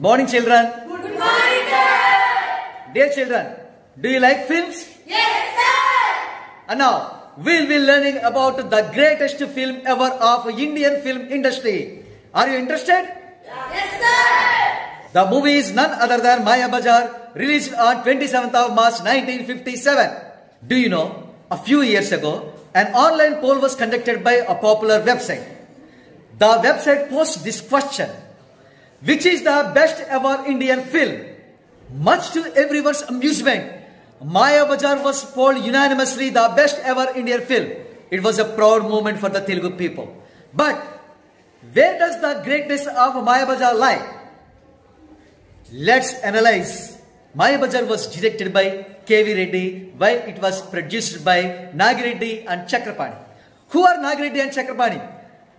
Morning, children. Good morning, sir. Dear children, do you like films? Yes, sir. And now, we'll be learning about the greatest film ever of Indian film industry. Are you interested? Yes, sir. The movie is none other than Maya Bazaar, released on 27th of March 1957. Do you know, a few years ago, an online poll was conducted by a popular website. The website posed this question: which is the best ever Indian film? Much to everyone's amusement, Maya Bazaar was polled unanimously the best ever Indian film. It was a proud moment for the Telugu people. But where does the greatness of Maya Bazaar lie? Let's analyze. Maya Bazaar was directed by K.V. Reddy, while it was produced by Nagireddy and Chakrapani. Who are Nagireddy and Chakrapani?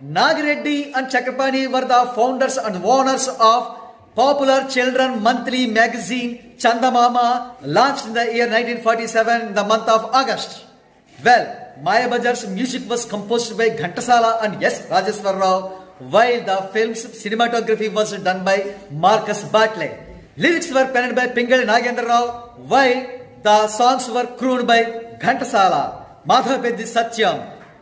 Nagireddy and Chakrapani were the founders and owners of popular children monthly magazine Chandamama, launched in the year 1947 in the month of August. Well, Maya Bazaar's music was composed by Ghantasala and S. Rajeswar Rao, while the film's cinematography was done by Marcus Bartley. Lyrics were penned by Pingali Nagendra Rao, while the songs were crooned by Ghantasala, Madhavapeddi Satyam,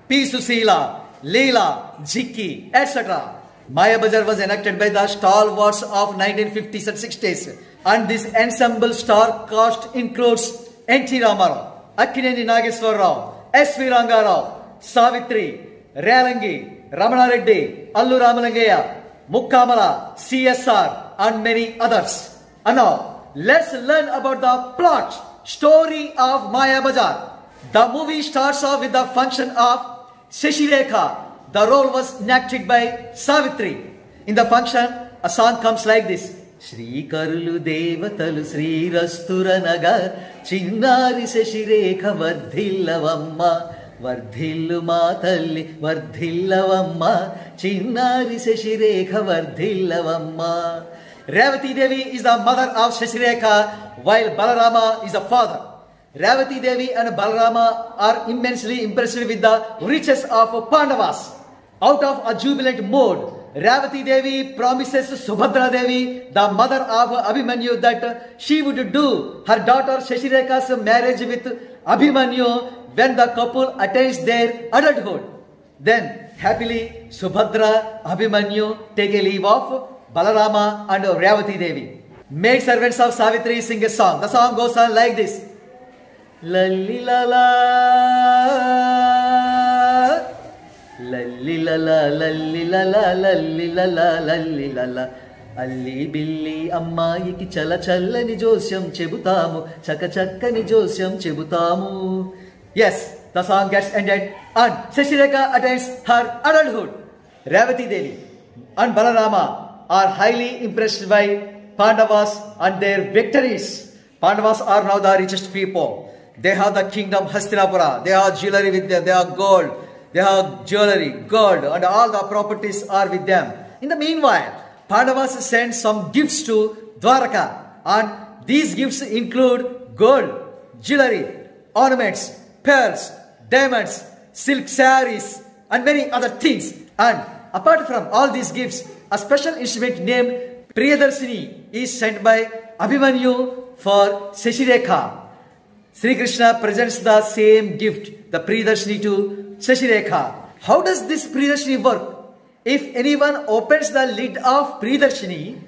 P. Susila, Leela, Jikki, etc. Maya Bazaar was enacted by the stalwarts of 1950s and 60s, and this ensemble star cast includes N.T. Ramarao, Akkineni Nageswar Rao, S.V. Rangarao, Savitri, Rayalangi, Ramana Reddy, Allu Ramalangaya, Mukkamala, CSR, and many others. And now, let's learn about the plot, story of Maya Bazaar. The movie starts off with the function of Shashirekha. The role was enacted by Savitri. In the function, a song comes like this: Shri Karulu Devatalu Sri Rasturanaga Chinnari Shashirekha Vardhillavamma Vardhillu Matalli Vardhillavamma Chinnari Shashirekha Vardhillavamma. Revati Devi is the mother of Shashirekha, while Balarama is the father. Revati Devi and Balarama are immensely impressed with the riches of Pandavas. Out of a jubilant mood, Revati Devi promises Subhadra Devi, the mother of Abhimanyu, that she would do her daughter Shashirekha's marriage with Abhimanyu when the couple attains their adulthood. Then, happily, Subhadra, Abhimanyu take a leave of Balarama and Revati Devi. Maid servants of Savitri sing a song. The song goes on like this: Lalli lala, lalli lala, lalli lala, lalli lala, lalli lala. Alli billi ammayiki chala challani josyam chebutamu, chaka chakkani josyam chebutamu. Yes, the song gets ended and Shashirekha attains her adulthood. Revati Devi and Balarama are highly impressed by Pandavas and their victories. Pandavas are now the richest people. They have the kingdom Hastinapura. They have jewelry with them. They have gold. They have jewelry, gold, and all the properties are with them. In the meanwhile, Pandavas send some gifts to Dwaraka, and these gifts include gold, jewelry, ornaments, pearls, diamonds, silk saris, and many other things. And apart from all these gifts, a special instrument named Priyadarshini is sent by Abhimanyu for Shashirekha. Sri Krishna presents the same gift, the Priyadarshini, to Shashirekha. How does this Priyadarshini work? If anyone opens the lid of Priyadarshini,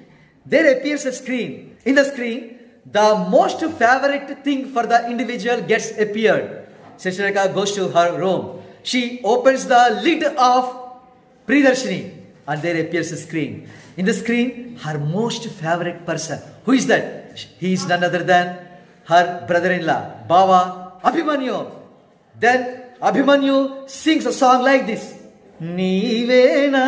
there appears a screen. In the screen, the most favorite thing for the individual gets appeared. Shashirekha goes to her room. She opens the lid of Priyadarshini and there appears a screen. In the screen, her most favorite person. Who is that? He is none other than her brother-in-law, Baba Abhimanyu. Then Abhimanyu sings a song like this: Nivena,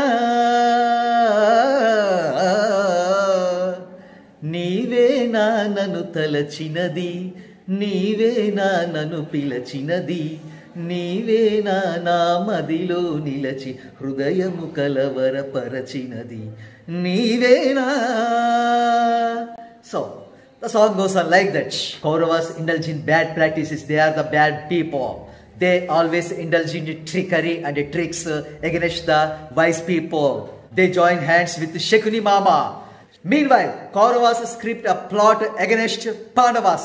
Nivena nanu talachinadi, Nivena nanu pilachinadi, Nivena na madilo nilachi, Hrudayamu kalavara parachinadi, Nivena. So, the song goes on like that. Kauravas indulge in bad practices. They are the bad people. They always indulge in trickery and tricks against the wise people. They join hands with Shakuni Mama. Meanwhile, Kauravas script a plot against Pandavas.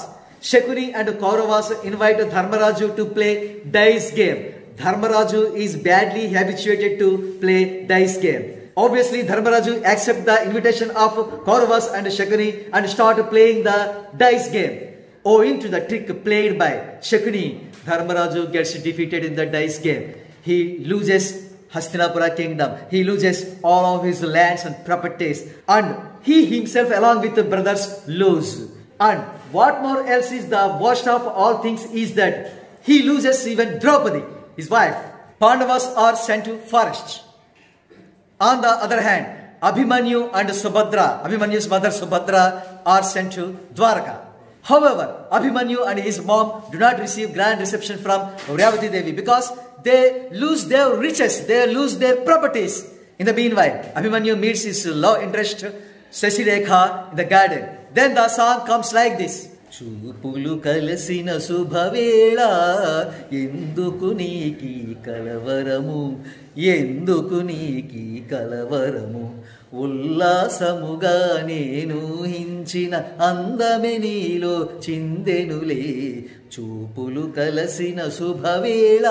Shakuni and Kauravas invite Dharmaraju to play dice game. Dharmaraju is badly habituated to play dice game. Obviously, Dharmaraju accepts the invitation of Kauravas and Shakuni and start playing the dice game. Owing to the trick played by Shakuni, Dharmaraju gets defeated in the dice game. He loses Hastinapura kingdom. He loses all of his lands and properties, and he himself along with the brothers lose. And what more else is the worst of all things is that he loses even Draupadi, his wife. Pandavas are sent to forest. On the other hand, Abhimanyu and Subhadra, Abhimanyu's mother Subhadra, are sent to Dwarka. However, Abhimanyu and his mom do not receive grand reception from Revati Devi because they lose their riches, they lose their properties. In the meanwhile, Abhimanyu meets his love interest Sasirekha in the garden. Then the song comes like this. చూపులు కలిసిన శుభవేళ ఎందుకు నీకి కలవరము ఎందుకు నీకి కలవరము ఉల్లాసముగా నేను హించిన అందమే నీలో చిందెనులే చూపులు కలసిన శుభవేళ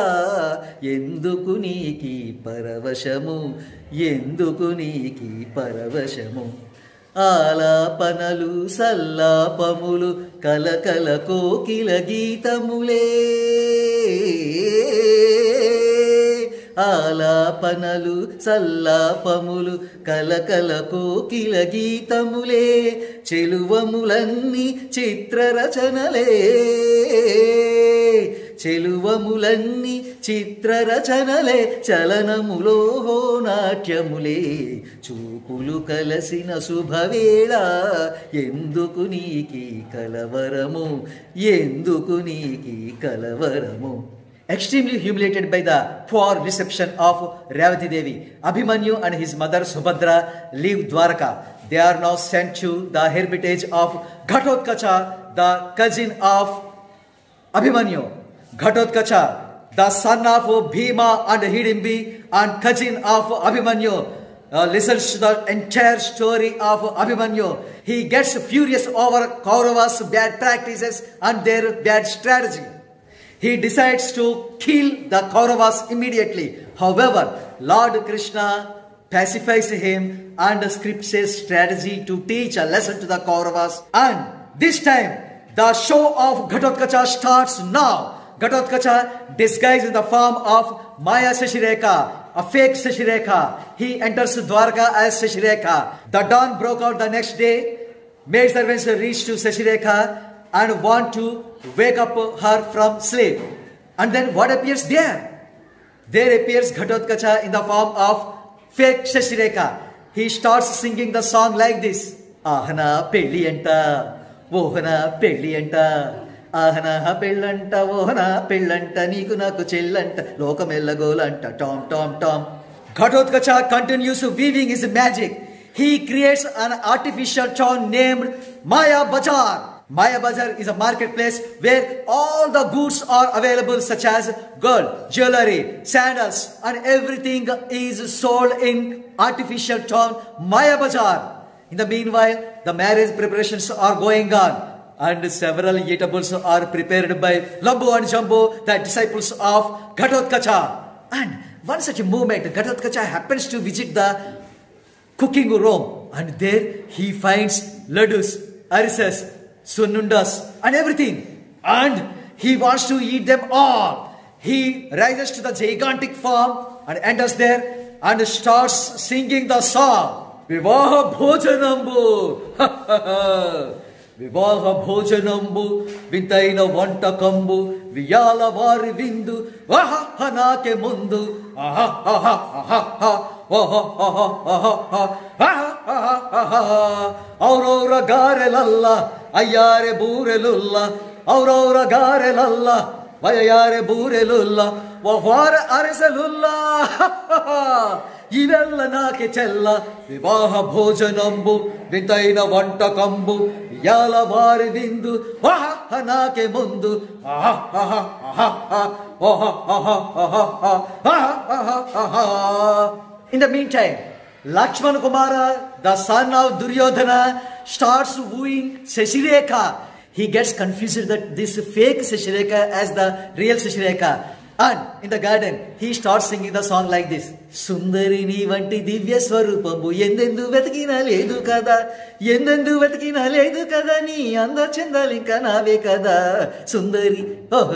ఎందుకు నీకి పరవశము ఎందుకు నీకి పరవశము ఆలాపనలు సల్లాపములు కలకల కోకిల గీతములే ఆలాపనలు సల్లాపములు కలకల కోకిల గీతములే చెలువములన్నీ చిత్రరచనలే చెలువములన్నీ చిత్రరచనలే చలనములో నాట్యములే చూపులు కలసిన శుభవేళ ఎందుకు నీకి కలవరము ఎందుకు నీకి కలవరము. Extremely humiliated by the poor reception of Revati Devi, Abhimanyu and his mother Subhadra leave Dwarka. They are now sent to the hermitage of Ghatotkacha, the cousin of Abhimanyu. Ghatotkacha, the son of Bhima and Hidimbi and cousin of Abhimanyu, listens to the entire story of Abhimanyu. He gets furious over Kauravas' bad practices and their bad strategy. He decides to kill the Kauravas immediately. However, Lord Krishna pacifies him and scripts a strategy to teach a lesson to the Kauravas. And this time, the show of Ghatotkacha starts now. Ghatotkacha, disguised in the form of Maya Sashirekha, a fake Sashirekha, he enters Dwarka as Sashirekha. The dawn broke out the next day. Maid servants reach to Sashirekha and want to wake up her from sleep. And then what appears there? There appears Ghatotkacha in the form of fake Sashirekha. He starts singing the song like this. Ahana pelli anta, ohana pelli anta. Ahana pellanta, ohana pellanta, neeku naku chellanta, lokamellagolanta, tom tom tom. Ghatotkacha continues weaving his magic. He creates an artificial town named Maya Bazar. Maya Bazar is a marketplace where all the goods are available such as gold, jewelry, sandals and everything is sold in artificial town Maya Bazar. In the meanwhile, the marriage preparations are going on and several eatables are prepared by Lambu and Jambu, the disciples of Ghatotkacha. And one such moment, Ghatotkacha happens to visit the cooking room and there he finds laddus, arisas, sunundas and everything, and he wants to eat them all. He rises to the gigantic farm and enters there and starts singing the song Vivaha Bhojanambu. Vivaha Bhojanambu Vintaina Vantakambu Viyala Vari Vindu Vaha Hanake Mundu Aha aha aha aha Aha aha aha aha aha aha Aurora Garelalla Ayare Burelulla Aurora Garelalla Vayare Burelulla Vavara Arisalulla Ivella Nake Chella Vivaha Bhojanambu Vintaina Vantakambu Yala Vari Vindu Vaha Hanake Mundu Aha aha aha aha aha aha aha aha aha. In the meantime, Lakshmana Kumara, the son of Duryodhana, starts wooing Sashireka. He gets confused that this fake Sashireka as the real Sashireka. And in the garden, he starts singing the song like this. Sundari ni vanti divya swarupambu endendu vetakina ledu kada endendu vetakina ledu kada ni anda chendalinka nave kada Sundari oh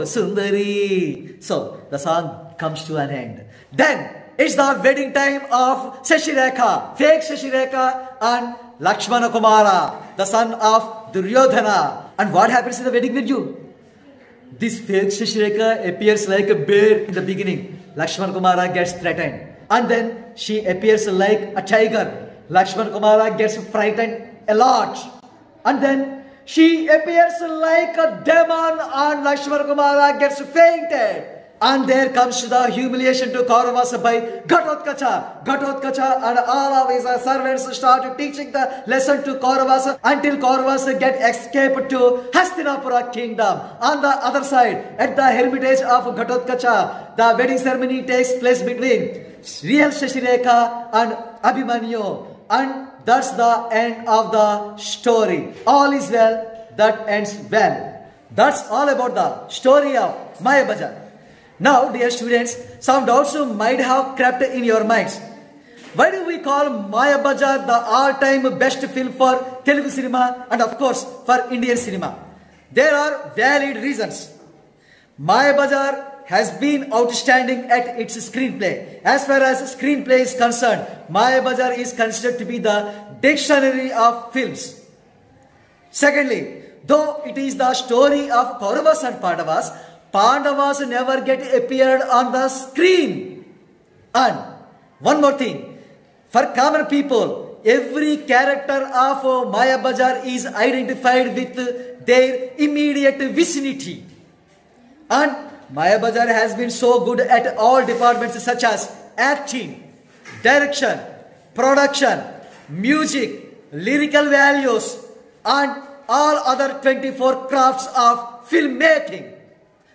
Sundari. So the song comes to an end. Then it's the wedding time of Sashireka, fake Sashireka and Lakshmana Kumara, the son of Duryodhana. And what happens in the wedding venue? This fake Sashireka appears like a bear in the beginning. Lakshmana Kumara gets threatened. And then she appears like a tiger. Lakshmana Kumara gets frightened a lot. And then she appears like a demon and Lakshmana Kumara gets fainted. And there comes the humiliation to Kauravas by Ghatotkacha. Ghatotkacha and all of his servants start teaching the lesson to Kauravas until Kauravas get escaped to Hastinapura kingdom. On the other side, at the hermitage of Ghatotkacha, the wedding ceremony takes place between real Sashireka and Abhimanyu. And that's the end of the story. All is well that ends well. That's all about the story of Mayabajar. Now, dear students, some doubts might have crept in your minds. Why do we call Mayabajar the all-time best film for Telugu cinema and of course for Indian cinema? There are valid reasons. Mayabajar has been outstanding at its screenplay. As far as screenplay is concerned, Mayabajar is considered to be the dictionary of films. Secondly, though it is the story of Kauravas and Pandavas, Pandavas never get appeared on the screen. And one more thing, for common people, every character of Mayabajar is identified with their immediate vicinity. And Mayabajar has been so good at all departments such as acting, direction, production, music, lyrical values, and all other 24 crafts of filmmaking.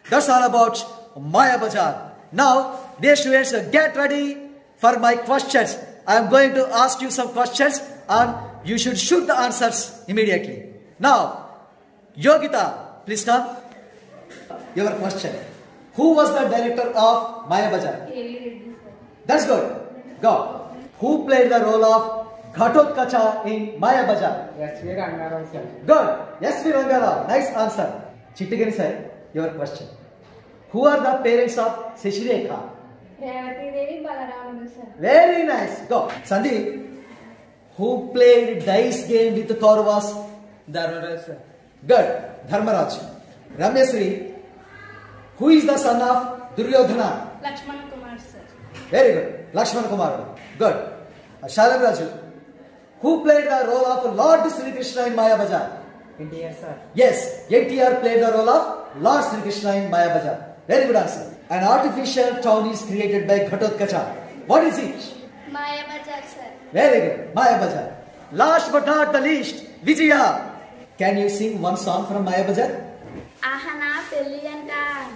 That's all about Mayabajar. Now, dear students, get ready for my questions. I am going to ask you some questions and you should shoot the answers immediately. Now, Yogita, please come. Your question. Who was the director of Mayabajar? That's good. Go. Who played the role of Ghatotkacha in Mayabajar? S.V. Rangarao, sir. Good. S.V. Rangarao. Nice answer. Chittigani sir, your question. Who are the parents of Sashireka? Revati Devi Balaramudu, sir. Very nice. Go. Sandeep. Who played dice game with Kauravas? Dharmaraj, sir. Good. Dharmaraj. Ramyasri. Who is the son of Duryodhana? Lakshmana Kumar, sir. Very good. Lakshmana Kumar. Good. Shalam Raju. Who played the role of Lord Sri Krishna in Mayabajar? NTR, sir. Yes, NTR played the role of Lord Sri Krishna in Mayabajar. Very good answer. An artificial town is created by Ghatotkacha. What is it? Mayabajar, sir. Very good. Mayabajar. Last but not the least, Vijaya. Can you sing one song from Mayabajar? Ahana Pelliyanta,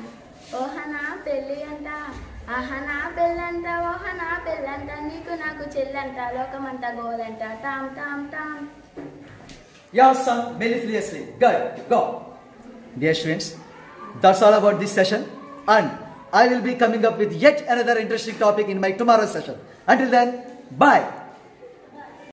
Ohana Pelliyanta, Ahana Pellanta, Ohana Pellanta, Niku Naku Chillanta, Lokamanta Golanta, Tam Tam Tam. You have sung mellifluously. Good. Go. Dear students, that's all about this session. And I will be coming up with yet another interesting topic in my tomorrow's session. Until then, bye.